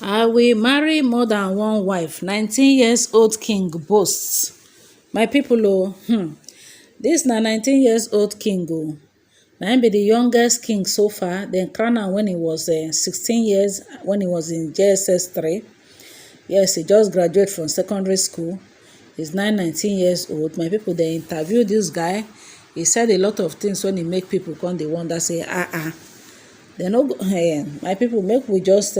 I will marry more than one wife. 19 years old king boasts. My people, this na 19 years old king na him be the youngest king so far. Dem crown am when he was 16 years, when he was in JSS 3. Yes, he just graduated from secondary school. He's now 19 years old. My people, they interview this guy. He said a lot of things when he make people come, they wonder, say, they no go. My people, make we just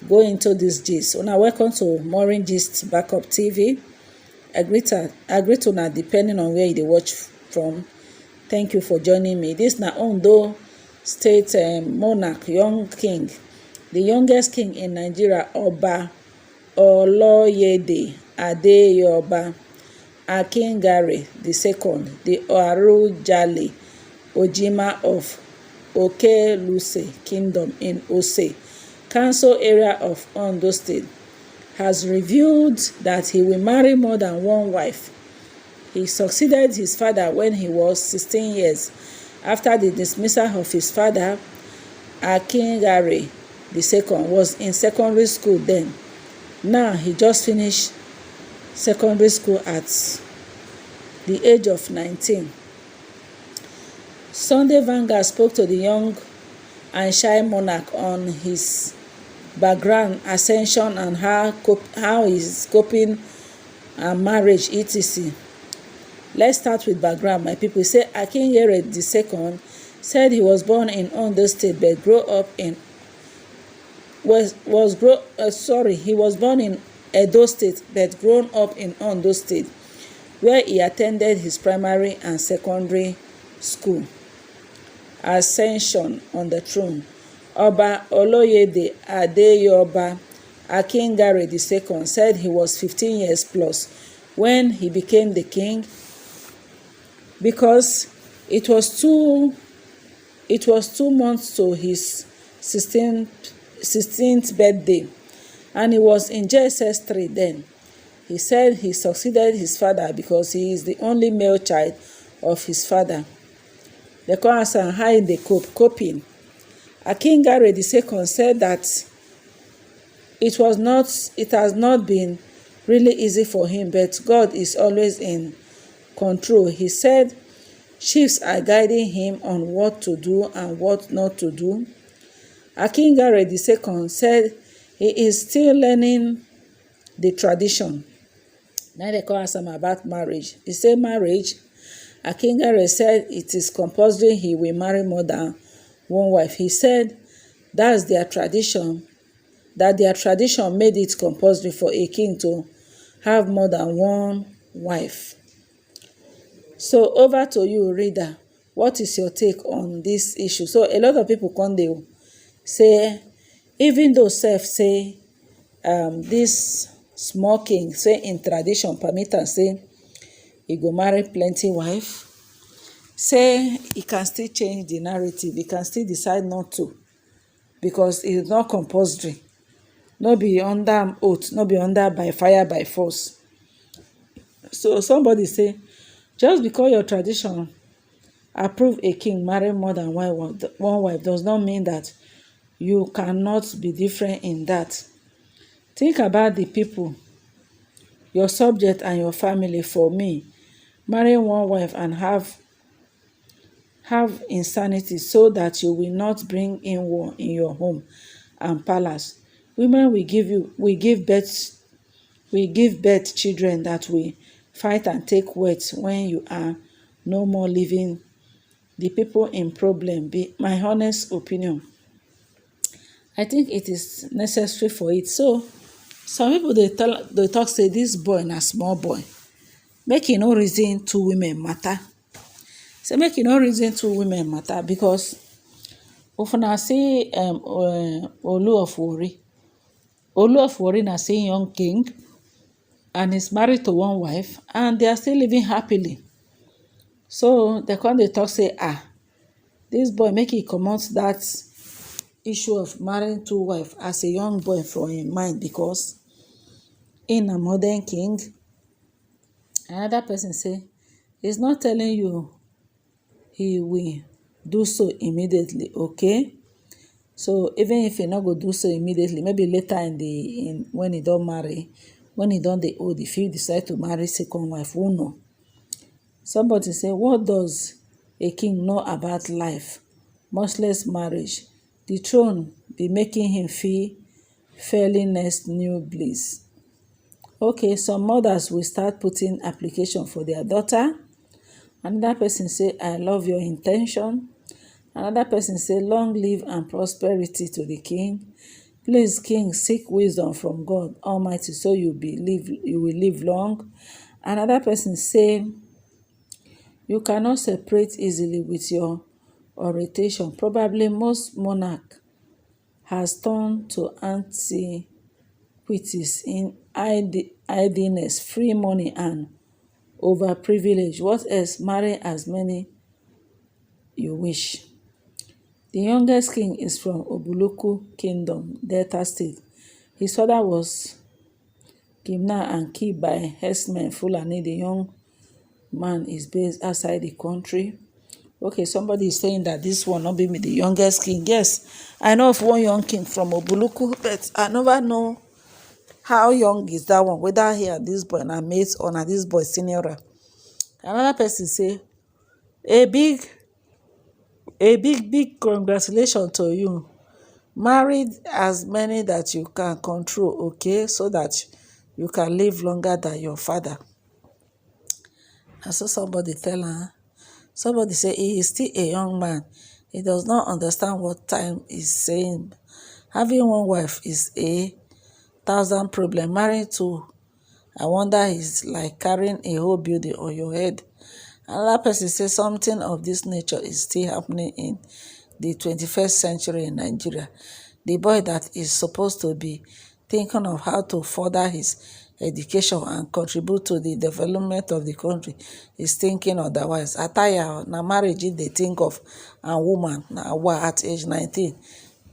go into this gist. Una welcome to Morning Gist Backup TV. I greet una depending on where you dey watch from. Thank you for joining me. This na Ondo State monarch, young king, the youngest king in Nigeria, Oba Oloye Adeyoba Akingare II, the Arujale Ojima of Okeluse Kingdom in Ose Council area of Ondo State, has revealed that he will marry more than one wife. He succeeded his father when he was 16 years after the dismissal of his father. Akingare II was in secondary school then. Now he just finished secondary school at the age of 19. Sunday Vanguard spoke to the young and shy monarch on his background, ascension, and how he's coping and marriage, etc. Let's start with background, my people. Say Akingare II said he was born in Ondo State but he was born in Edo State but grown up in Ondo State, where he attended his primary and secondary school. Ascension on the throne. Oba Oloye Adeyoba Akingare II said he was 15 years plus when he became the king, because it was 2 months to his 16th birthday, and he was in JSS 3 then. He said he succeeded his father because he is the only male child of his father. The cause and how they coping. Akingare II said that it has not been really easy for him, but God is always in control. He said chiefs are guiding him on what to do and what not to do. Akingare II said he is still learning the tradition. Now they call us about marriage. He said marriage. Akingare said it is compulsory he will marry more than one wife. He said that's their tradition, that their tradition made it compulsory for a king to have more than one wife. So over to you, reader. What is your take on this issue? So a lot of people come dey say, even though self say this small king say in tradition permit am say he go marry plenty wife, say he can still change the narrative, he can still decide not to, because it's not compulsory, no be under oath, no be under by fire by force. So somebody say, just because your tradition approve a king marry more than one wife does not mean that you cannot be different in that. Think about the people, your subject and your family. For me, marrying one wife and have insanity so that you will not bring in war in your home and palace. Women will give birth children that will fight and take weight when you are no more living. The people in problem, be my honest opinion. I think it is necessary for it. So some people they talk say this boy na small boy, make e no reason two women matter. Say make e no reason two women matter, because if una see Olu of Warri na say young king and is married to one wife and they are still living happily. So they come dey talk say this boy make e comot that issue of marrying two wives as a young boy from him mind, because in a modern king. Another person say he's not telling you he will do so immediately, okay? So even if he not go do so immediately, maybe later in when he don't marry, when he don't dey old, if he decide to marry second wife, who know? Somebody say, what does a king know about life, much less marriage? The throne be making him feel fairly next new bliss. Okay, some mothers will start putting application for their daughter. Another person say, I love your intention. Another person say, long live and prosperity to the king. Please, king, seek wisdom from God Almighty so you will live long. Another person say, you cannot separate easily with your orientation. Probably most monarch has turned to antiquities in idleness, free money, and overprivilege. What else? Marry as many you wish. The youngest king is from Obuluku Kingdom, Delta State. His father was kidnapped and killed by herdsmen Fulani. The young man is based outside the country. Okay, somebody is saying that this will not be the youngest king. Yes, I know of one young king from Obuluku, but I never know how young is that one, whether he and this boy are mates or na this boy senior. Another person say, a big congratulations to you. Married as many that you can control, okay, so that you can live longer than your father. And so somebody tell her, somebody say he is still a young man. He does not understand what time is saying. Having one wife is 1,000 problem. Marrying two, I wonder, is like carrying a whole building on your head. Another person say something of this nature is still happening in the 21st century in Nigeria. The boy that is supposed to be thinking of how to further his education and contribute to the development of the country is thinking otherwise. Attire, na marriage they think of, and woman, na wa at age 19.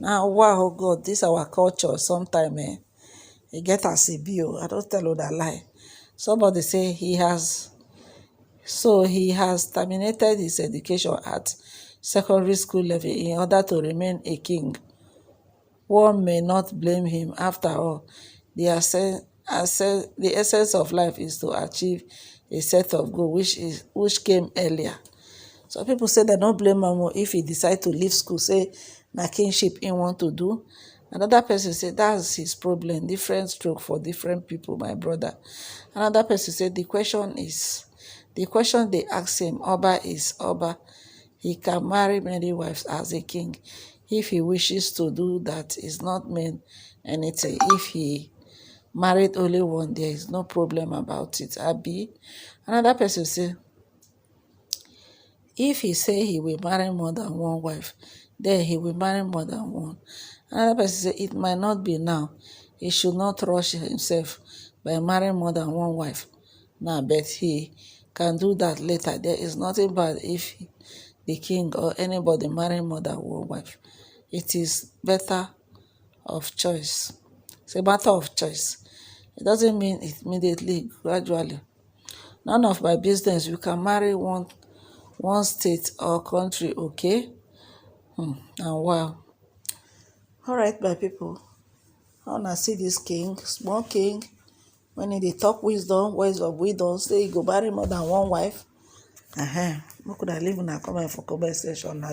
Now, wow, oh God, this our culture sometime, e get as e be. I don't tell you that lie. Somebody say he has terminated his education at secondary school level in order to remain a king. One may not blame him. After all, the essence of life is to achieve a set of goals which came earlier. So people say they don't blame him if he decide to leave school, say na kingship he want to do. Another person say that's his problem, different stroke for different people, my brother. Another person say the question they ask him, Oba is Oba. He can marry many wives as a king. If he wishes to do that, is not mean anything. If he married only one, there is no problem about it. Abi. Another person say, if he say he will marry more than one wife, then he will marry more than one. Another person say it might not be now. He should not rush himself by marrying more than one wife. Now, but he can do that later. There is nothing bad if the king or anybody marry more than one wife. It is better of choice. It's a matter of choice. It doesn't mean it immediately, gradually. None of my business. You can marry one state or country, okay? And wow. All right, my people. I wanna see this king, small king, when they talk wisdom, words of wisdom, say you go marry more than one wife. Who could I live in a comment for comment section?